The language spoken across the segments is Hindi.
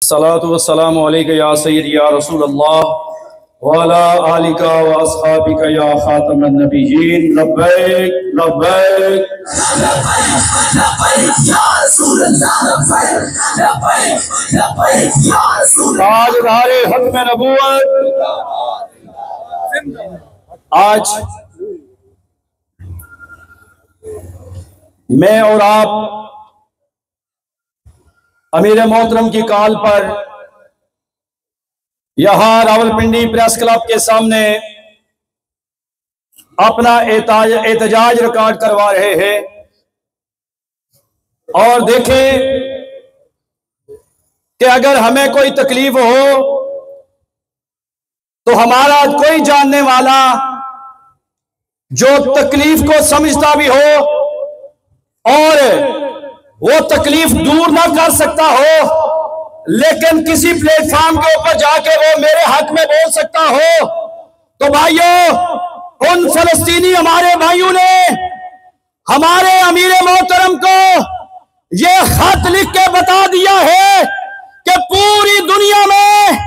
सलातु वस्सलामु अलैका या सय्यदी या रसूल अल्लाह व अला आलिका व अस्हाबिका या खातमन नबिय्यीन। लब्बैक लब्बैक ताजदारे खत्म नबूवत। आज मैं और आप अमीर मोहतरम की कॉल पर यहां रावलपिंडी प्रेस क्लब के सामने अपना एहतजाज रिकॉर्ड करवा रहे हैं। और देखें कि अगर हमें कोई तकलीफ हो तो हमारा कोई जानने वाला जो तकलीफ को समझता भी हो और वो तकलीफ दूर ना कर सकता हो, लेकिन किसी प्लेटफॉर्म के ऊपर जाके वो मेरे हक में बोल सकता हो, तो भाइयों, उन फलस्तीनी हमारे भाइयों ने हमारे अमीर मोहतरम को ये खत लिख के बता दिया है कि पूरी दुनिया में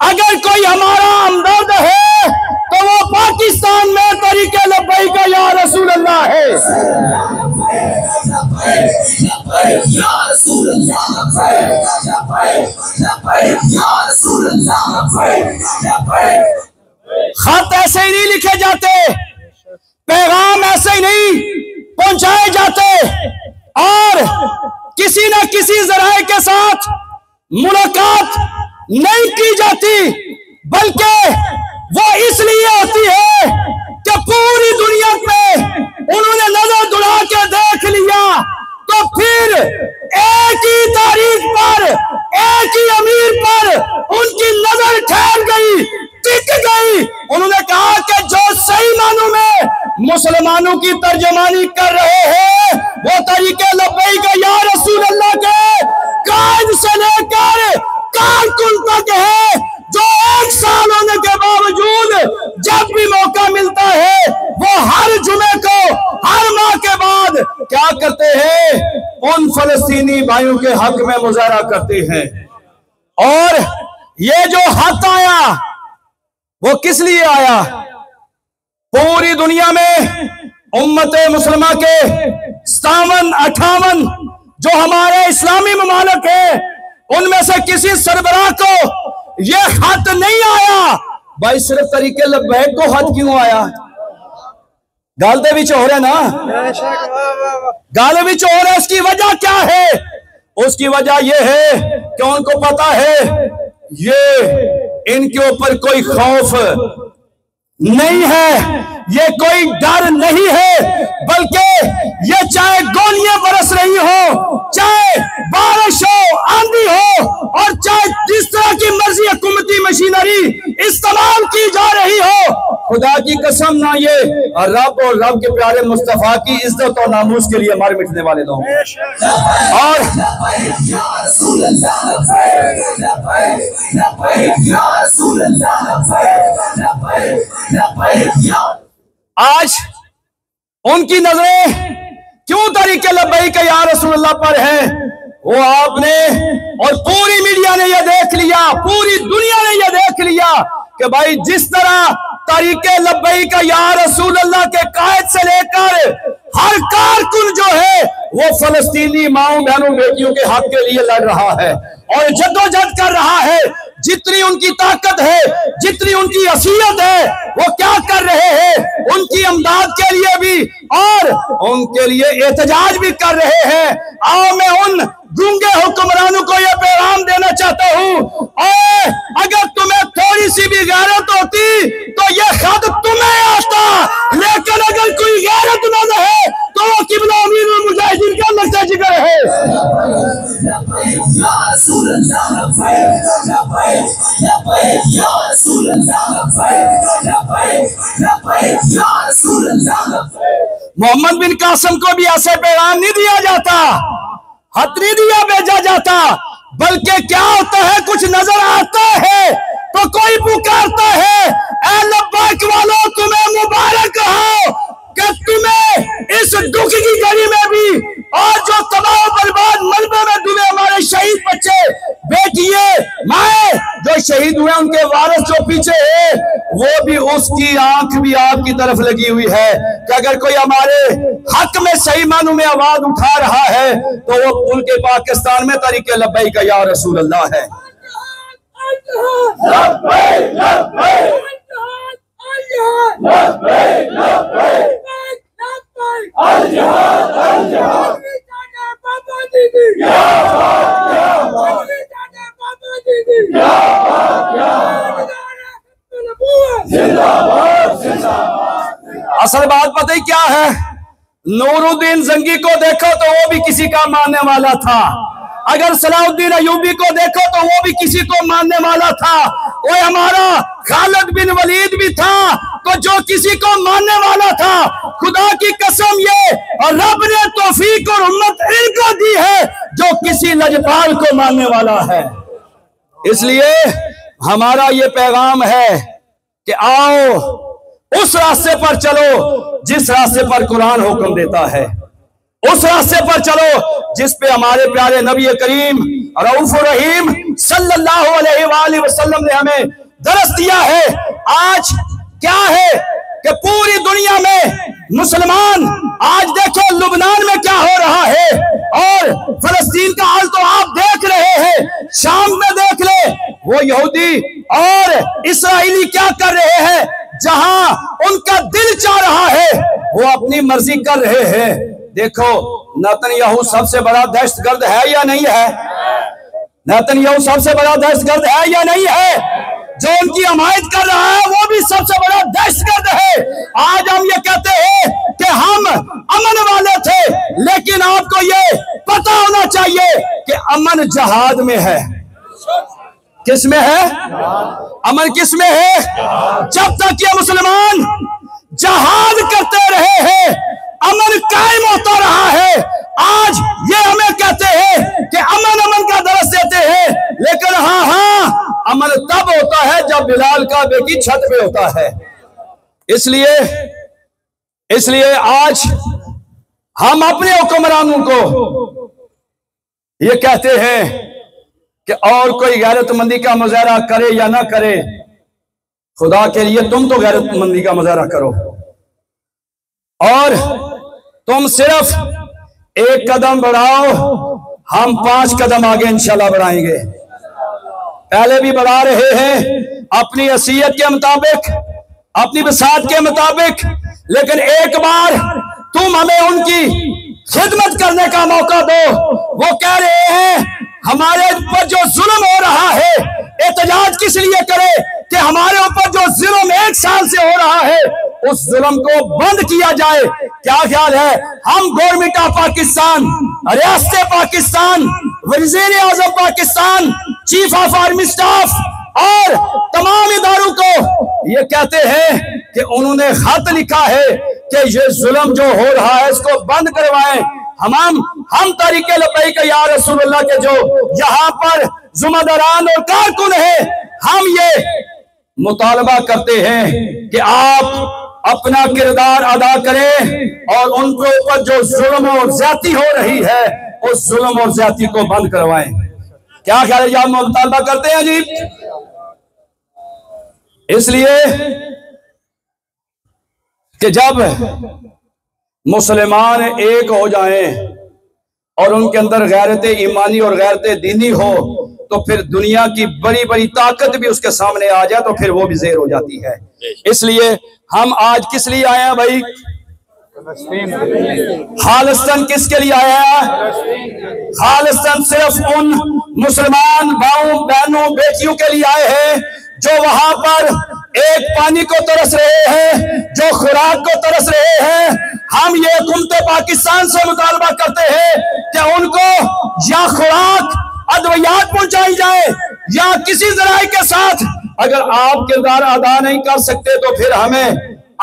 अगर कोई हमारा हमदर्द है तो वो पाकिस्तान में तरीके लब्बैक या रसूल अल्लाह है। खत ऐसे ही नहीं लिखे जाते, पैगाम ऐसे ही नहीं पहुंचाए जाते और किसी न किसी जराए के साथ मुलाकात नहीं की जाती, बल्कि वो इसलिए होती है कि पूरी दुनिया में उन्होंने नजर दुड़ा के देख लिया तो फिर एक ही तारीख पर एक ही अमीर पर उनकी नजर ठहर गई, टिक गई। उन्होंने कहा कि जो सही मानों में मुसलमानों की तर्जमानी कर रहे हैं वो तरीके लब्बैक या रसूल अल्लाह के कायद से लेकर कारकुन तक है, जो एक साल होने के बावजूद जब भी मौका मिलता है वो हर जुमे को हर माह के बाद क्या करते हैं, उन फलस्तीनी भाइयों के हक में मुजाहरा करते हैं। और ये जो हक आया वो किस लिए आया? पूरी दुनिया में उम्मत मुसलमा के 57-58 जो हमारे इस्लामी ममालिक है उनमें से किसी सरबराह को यह खत नहीं आया। भाई सिर्फ तरीके लब्बैक को खत क्यों आया? गाल दे भी हो रहे ना, गाल भी हो रहे, उसकी वजह क्या है? उसकी वजह यह है कि उनको पता है ये इनके ऊपर कोई खौफ नहीं है, ये कोई डर नहीं है, बल्कि ये चाहे गोलियां बरस रही हो, चाहे बारिश हो, आंधी हो और चाहे जिस तरह की मर्जी हुकूमती मशीनरी इस्तेमाल की जा रही हो, खुदा की कसम ना ये रब और रब के प्यारे मुस्तफा की इज्जत और नामूस के लिए हमारे मिटने वाले लोग। और आज उनकी नजरें क्यों तरीके लब्बैक या रसूल अल्लाह पर है, वो आपने और पूरी मीडिया ने यह देख लिया, पूरी दुनिया ने यह देख लिया कि भाई जिस तरह तरीके लब्बैक या रसूल अल्लाह के कायद से लेकर हर कारकुन जो है वो फलस्तीनी माओ बहनों बेटियों के हक के लिए लड़ रहा है और जद्दोजहद कर रहा है। जितनी उनकी ताकत है, जितनी उनकी हसीयत है, वो क्या कर रहे हैं, उनकी अमदाद के लिए भी और उनके लिए एहतजाज भी कर रहे हैं। आओ मैं उन गूंगे हुक्मरानों को यह पैगाम देना चाहता हूँ, अगर तुम्हें थोड़ी सी भी गैरत होती तो यह खत तुम्हें आता, लेकिन अगर कोई गैरत न है तो वो किबला अमीरुल मुजाहिदीन का नक्शा जिक्र है। मोहम्मद बिन कासिम को भी ऐसे पैगाम नहीं दिया जाता, खत नहीं दिया भेजा जाता, बल्कि क्या होता है, कुछ नजर आता है तो कोई पुकारता है, ऐ लब्बैक वालों तुम्हें मुबारक हो कि तुम्हें इस दुख की घड़ी में भी और जो तबाह बर्बाद मलबे में डूबे हमारे शहीद बच्चे बेटियां कोई शहीद हुए उनके वारिस जो पीछे है, वो भी उसकी आंख भी आपकी तरफ लगी हुई है कि अगर कोई हमारे हक में सही मानों में आवाज उठा रहा है तो वो उनके पाकिस्तान में तरीके लब्बैक का या रसूल अल्लाह है। असल बात पता ही क्या है, नूरुद्दीन जंगी को देखो तो वो भी किसी का मानने वाला था, अगर सलाउद्दीन अयूबी को देखो तो वो भी किसी को मानने वाला था, वो हमारा खालिद बिन वलीद भी था तो जो किसी को मानने वाला था। खुदा की कसम ये और रब ने तौफीक और उम्मत इनको दी है जो किसी लजपाल को मानने वाला है। इसलिए हमारा ये पैगाम है कि आओ उस रास्ते पर चलो जिस रास्ते पर कुरान हुक्म देता है, उस रास्ते पर चलो जिस पे हमारे प्यारे नबी करीम रऊफ रहीम सल्लल्लाहु अलैहि वसल्लम ने हमें दरस दिया है। आज क्या है कि पूरी दुनिया में मुसलमान, आज देखो लुबनान में क्या हो रहा है और फलस्तीन का हाल तो आप देख रहे हैं, शाम में देख ले वो यहूदी और इस्राएली क्या कर रहे हैं, जहां उनका दिल चाह रहा है वो अपनी मर्जी कर रहे हैं। देखो नेतन्याहू सबसे बड़ा दहशतगर्द है या नहीं है? नेतन्याहू सबसे बड़ा दहशतगर्द है या नहीं है? जो उनकी हमायत कर रहा है वो भी सबसे बड़ा दहशतगर्द है। आज हम ये कहते हैं कि हम अमन वाले थे, लेकिन आपको ये पता होना चाहिए कि अमन जहाद में है। किस में है? अमन किस में है? जब तक ये मुसलमान जहाद करते रहे हैं अमन कायम होता रहा है। आज ये हमें कहते हैं कि अमन अमन का दरस देते हैं, लेकिन हाँ अमन तब होता है जब बिलाल काबे की छत पे होता है। इसलिए आज हम अपने हुक्मरानों को ये कहते हैं कि और कोई गैरतमंदी का मुजाहरा करे या ना करे, खुदा के लिए तुम तो गैरतमंदी का मुजाहरा करो और तुम सिर्फ एक कदम बढ़ाओ, हम 5 कदम आगे इंशाल्लाह बढ़ाएंगे। पहले भी बढ़ा रहे हैं अपनी हैसियत के मुताबिक, अपनी वसात के मुताबिक, लेकिन एक बार तुम हमें उनकी खिदमत करने का मौका दो। वो कह रहे हैं हमारे ऊपर जो जुल्म हो रहा है, एहतजाज किस लिए करे कि हमारे ऊपर जो जुल्म 1 साल से हो रहा है उस जुल्म को बंद किया जाए। क्या ख्याल है? हम गवर्नमेंट ऑफ पाकिस्तान, रियासत पाकिस्तान, वज़ीर आज़म Pakistan, chief of army staff और तमाम इदारों को ये कहते हैं कि उन्होंने खत लिखा है कि ये जुल्म जो हो रहा है इसको बंद करवाएं। हम तरीके लब्बैक या रसूल अल्लाह के जो यहाँ पर जुम्मेदारान और कारकुन है, हम ये मुतालबा करते हैं कि आप अपना किरदार अदा करें और उनके ऊपर जो जुल्म और ज्यादती हो रही है उस जुल्म और ज्यादती को बंद करवाएं। क्या ख्याल है? आप मुतालबा करते हैं जी? इसलिए कि जब मुसलमान एक हो जाएं और उनके अंदर गैरत ईमानी और गैरत दीनी हो तो फिर दुनिया की बड़ी बड़ी ताकत भी उसके सामने आ जाए तो फिर वो भी ज़ेर हो जाती है। इसलिए हम आज किस लिए आए हैं भाई? खालिस्तान किसके लिए आया है? खालिस्तान सिर्फ उन मुसलमान भाइयों बहनों बेटियों के लिए आए हैं जो वहां पर एक पानी को तरस रहे हैं, जो खुराक को तरस रहे हैं। हम ये हुकूमत पाकिस्तान से मुतालबा करते हैं कि उनको या खुराक अद्वियात पहुंचाई जाए या किसी जराए के साथ। अगर आप किरदार अदा नहीं कर सकते तो फिर हमें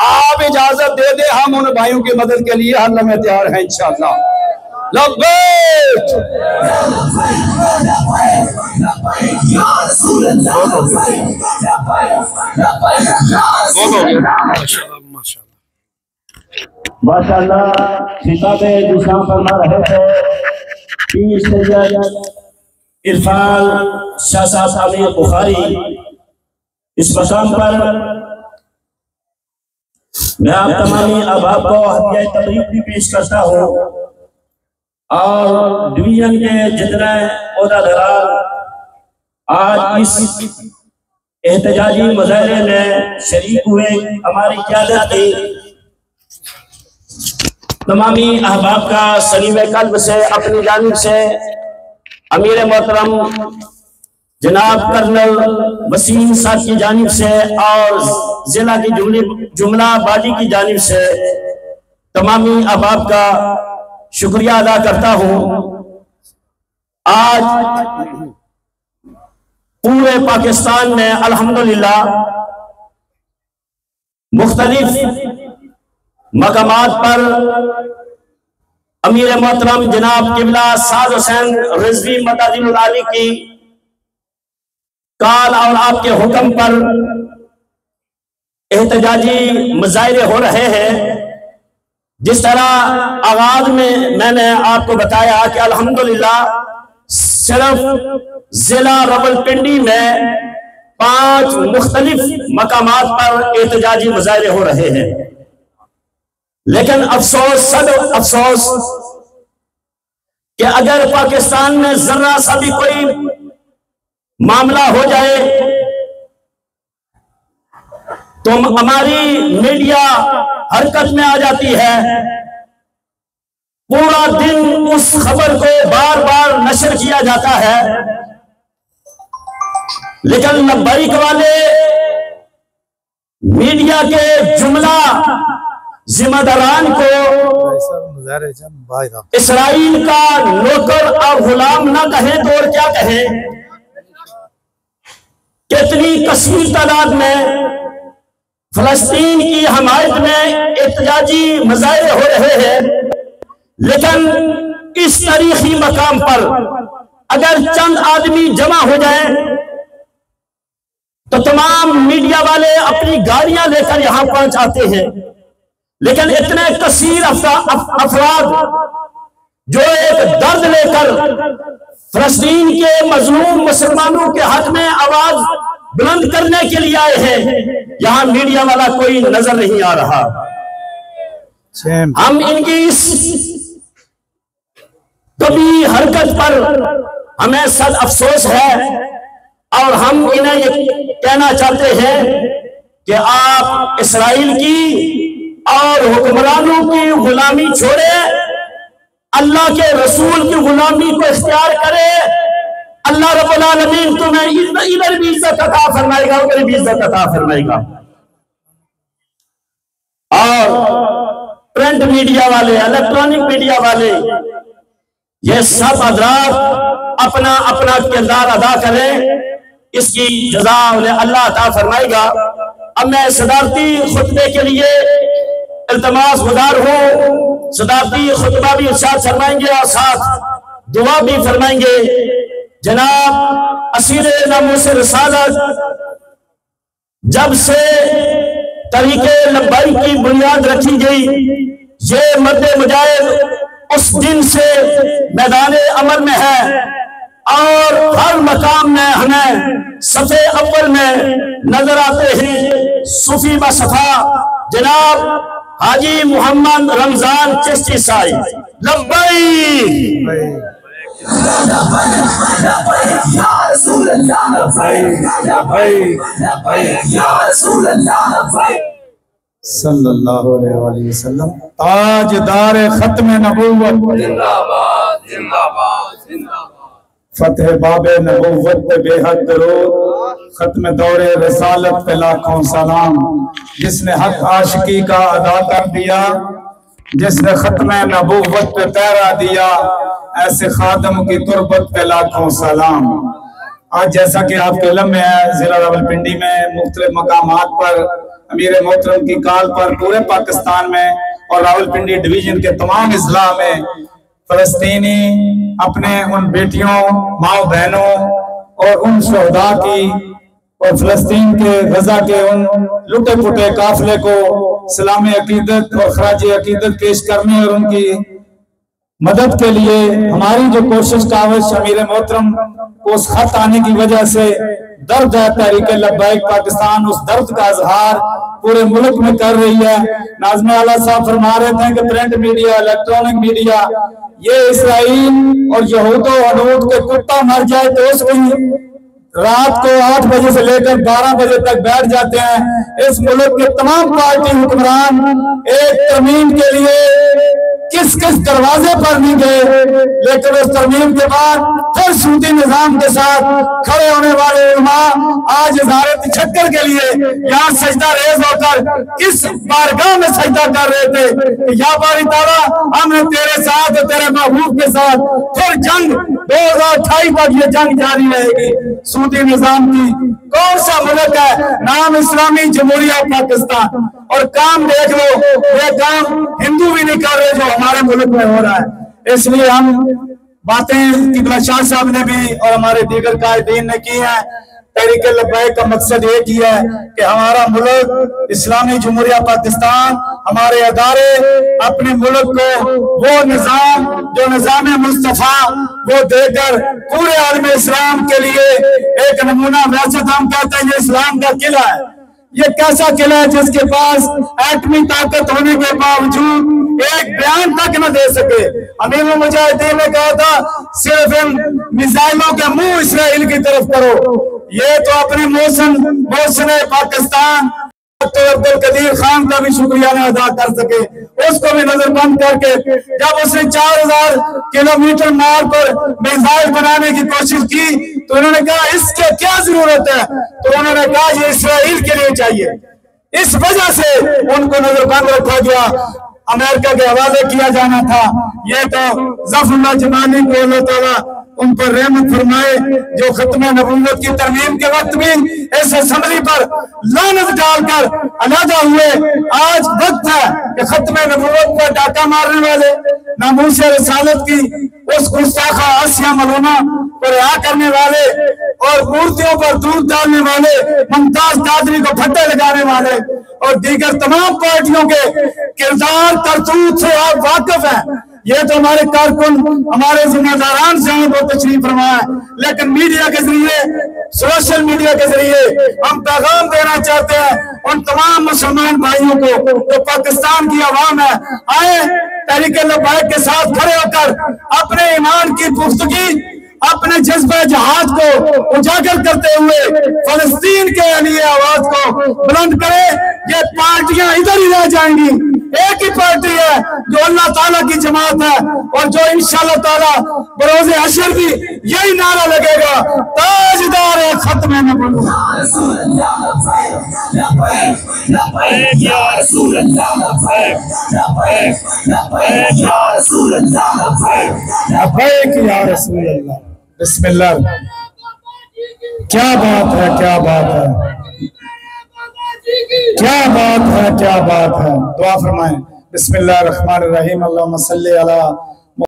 आप इजाजत दे दे, हम उन भाइयों की मदद के लिए हर लम्हे तैयार हैं इंशाअल्लाह। लब्बैक माशाअल्लाह। किताबे दूसरा फरमा रहे थे इरफान शाह साहब आमिर बुखारी, इस मकाम पर मैं आप तमामी अहबाब को हदिया तबरीक भी पेश करता हूँ और डिवीजन के जितने ओहदेदार आज इस एहतजाजी मुजाहरे में शरीक हुए, हमारी क़यादत की तमामी अहबाब का सलीम कल्ब से अपनी जानिब से अमीर मोहतरम जनाब कर्नल वसीम साहब की जानिब से और जिला की जुमला बाजी की जानिब से तमामी अहबाब का शुक्रिया अदा करता हूँ। आज पूरे पाकिस्तान में अल्हम्दुलिल्लाह मुख्तलिफ मकामात पर अमीर मोहतरम जनाब किबला साद हुसैन रिजवी मदादिल आली की काल और आपके हुक्म पर एहतजाजी मुजाहरे हो रहे हैं। जिस तरह आगाज में मैंने आपको बताया कि अल्हम्दुलिल्लाह सिर्फ जिला रावलपिंडी में 5 मुख्तलिफ मकामात पर एहतजाजी मुजाहरे हो रहे हैं, लेकिन अफसोस सद अफसोस कि अगर पाकिस्तान में जरा सा भी कोई मामला हो जाए तो हमारी मीडिया हरकत में आ जाती है, पूरा दिन उस खबर को बार बार नशर किया जाता है। लेकिन लब्बैक वाले मीडिया के जुमला जिम्मेदारान को इसराइल का नौकर और गुलाम ना कहें तो और क्या कहें। कितनी कसीर तादाद में फलस्तीन की हमायत में एहतजाजी मुजाहरे हो रहे हैं, लेकिन इस तारीखी मकाम पर अगर चंद आदमी जमा हो जाए तो तमाम मीडिया वाले अपनी गाड़ियां लेकर यहां पहुंच आते हैं। लेकिन इतने कसीर अफराद जो एक दर्द लेकर फलस्तीन के मजलूम मुसलमानों के हक में आवाज बुलंद करने के लिए आए हैं, यहां मीडिया वाला कोई नजर नहीं आ रहा। हम इनकी इस कभी हरकत पर हमें सद अफसोस है और हम इन्हें ये कहना चाहते हैं कि आप इसराइल की और हुक्मरानों की गुलामी छोड़े, अल्लाह के रसूल की गुलामी को इख्तियार करे। अल्लाह रब्बुल आलमीन तुम्हें इधर भी इज्जत अता फरमाएगा, उधर भी इज्जत अता फरमाएगा। और प्रिंट मीडिया वाले, इलेक्ट्रॉनिक मीडिया वाले, ये सब हज़रात अपना अपना किरदार अदा करें, इसकी जज़ा उन्हें अल्लाह अता फरमाएगा। अब मैं सदारती खुतबे के लिए इल्तमास गुजार हूँ। सदारती खुतबा भी इरशाद फरमाएंगे और साथ दुआ भी फरमाएंगे। जनाब असीर नामूस रिसालत जब से तरीके लब्बाई की बुनियाद रखी गई, ये मद्दे मुजाहिद उस दिन से मैदान अमल में है और हर मकाम में हमें सफ़े अव्वल में नजर आते हैं सूफी बसफा जनाब हाजी मोहम्मद रमजान चिश्ती साहिब। लब्बैक सल्लल्लाहु अलैहि वसल्लम। ताजदार खत्म नबूवत जिंदाबाद जिंदाबाद जिंदाबाद। फतेह बाबे नबूवत पे बेहद दरूद, खत्म दौरे रसालत पे लाखों सलाम। जिसने हक आशिकी का अदा कर दिया, जिसने खत्म नबूवत पे पहरा दिया, ऐसे खादम की तुरबत पे लाखों सलाम। आज जैसा कि आपके इल्म में है, जिला रावलपिंडी में मुख्तलिफ मकामात पर अमीर मोहतरम की काल पर पूरे पाकिस्तान में और रावलपिंडी डिवीजन के तमाम अजला में फलस्तीनी अपने उन बेटियों, माओ बहनों और उन शहदा की और फलस्तीन के गजा के उन लुटे पुटे काफिले को सलाम अकीदत और खराज अकीदत पेश करने और उनकी मदद के लिए हमारी जो कोशिश काविश अमीर मोहतरम को उस खत आने की वजह से दर्द है तहरीक लब्बैक पाकिस्तान, उस दर्द का इजहार पूरे मुल्क में कर रही है। नाज़िम आला साहब फरमा रहे थे कि प्रिंट मीडिया, इलेक्ट्रॉनिक मीडिया, ये इसराइल और यहूदो हनूद के कुत्ता मर जाए तो उसकी रात को 8 बजे से लेकर 12 बजे तक बैठ जाते हैं। इस मुल्क के तमाम पार्टी हुक्मरान एक तरमीम के लिए किस किस दरवाजे पर नहीं गए, लेकिन उस तरमीम के बाद फिर सूदी निजाम के साथ खड़े होने वाले उलमा आज इज़हार तशक्कुर के लिए यहाँ सजदा रेज होकर किस बारगाह में सजदा कर रहे थे। या बारी ताला, हमने तेरे साथ तेरे महबूब के साथ फिर जंग 2028 तक ये जंग जारी रहेगी। सूदी निजाम की कौन सा मुल्क है? नाम इस्लामी जमहूरिया पाकिस्तान, और काम देख लो, ये काम हिंदू भी नहीं कर रहे जो हमारे मुल्क में हो रहा है। इसलिए हम बातें किबला शाह साहब ने भी और हमारे दीगर कायदीन ने की है। तहरीक लब्बैक का मकसद एक ही है कि हमारा मुल्क इस्लामी जमहूरिया पाकिस्तान, हमारे अदारे अपने मुल्क को वो निजाम जो निजाम मुस्तफा वो देकर पूरे आलम इस्लाम के लिए एक नमूना, वैसे तो हम कहते हैं ये इस्लाम का किला है। ये कैसा किला है जिसके पास एटमी ताकत होने के बावजूद एक बयान तक न दे सके। अमीर मुजाहिदीन ने कहा था सिर्फ इन मिसाइलों के मुंह इसराइल की तरफ करो। ये तो अपने मोहसिन पाकिस्तान अब्दुल कदीर खान का भी शुक्रिया न अदा कर सके, उसको भी नजरबंद करके जब उसने 4000 किलोमीटर मार पर मिसाइल बनाने की कोशिश की तो उन्होंने कहा इसके क्या जरूरत है, तो उन्होंने कहा ये इसराइल के लिए चाहिए। इस वजह से उनको नजरबंद रखा गया, अमेरिका के हवाले किया जाना था। ये तो ज़फ़रुल्लाह जमानी को अल्लाह ताला उन पर रहमत फरमाए जो खत्म नबूवत की तरमीम के वक्त भी इस असेंबली पर लानत डालकर अलहदा हुए। आज वक्त है कि खत्म नबूवत पर डाका मारने वाले, नामूस रिसालत की उस गुस्ताखा आसिया मलूना को रिहा करने वाले और मूर्तियों पर दूध डालने वाले, मुमताज कादरी को फट्टे लगाने वाले और दीगर तमाम पार्टियों के किरदार करतूत से आप वाकिफ हैं। ये तो हमारे कारकुन, हमारे जिम्मेदारान से बहुत तशरीफ फरमाया, लेकिन मीडिया के जरिए, सोशल मीडिया के जरिए हम पैगाम देना चाहते हैं उन तमाम मुसलमान भाइयों को जो पाकिस्तान की आवाम है, आए तहरीक लब्बैक के साथ खड़े होकर अपने ईमान की पुख्तगी, अपने जज्बे जहाद को उजागर करते हुए फलस्तीन के लिए आवाज को बुलंद करें। ये पार्टियां इधर ही रह जाएंगी, एक ही पार्टी है जो अल्लाह ताला की जमात है और जो इंशाअल्लाह ताला बरोज़े हशर भी यही नारा लगेगा, ताजदार खत्म नबूवत। बिस्मिल्लाह। क्या बात है, क्या बात है, क्या बात है, क्या बात है। दुआ फरमाएं। बिस्मिल्लाहिर्रहमानिर्रहीम। अल्लाहुम्मा सल्ली अला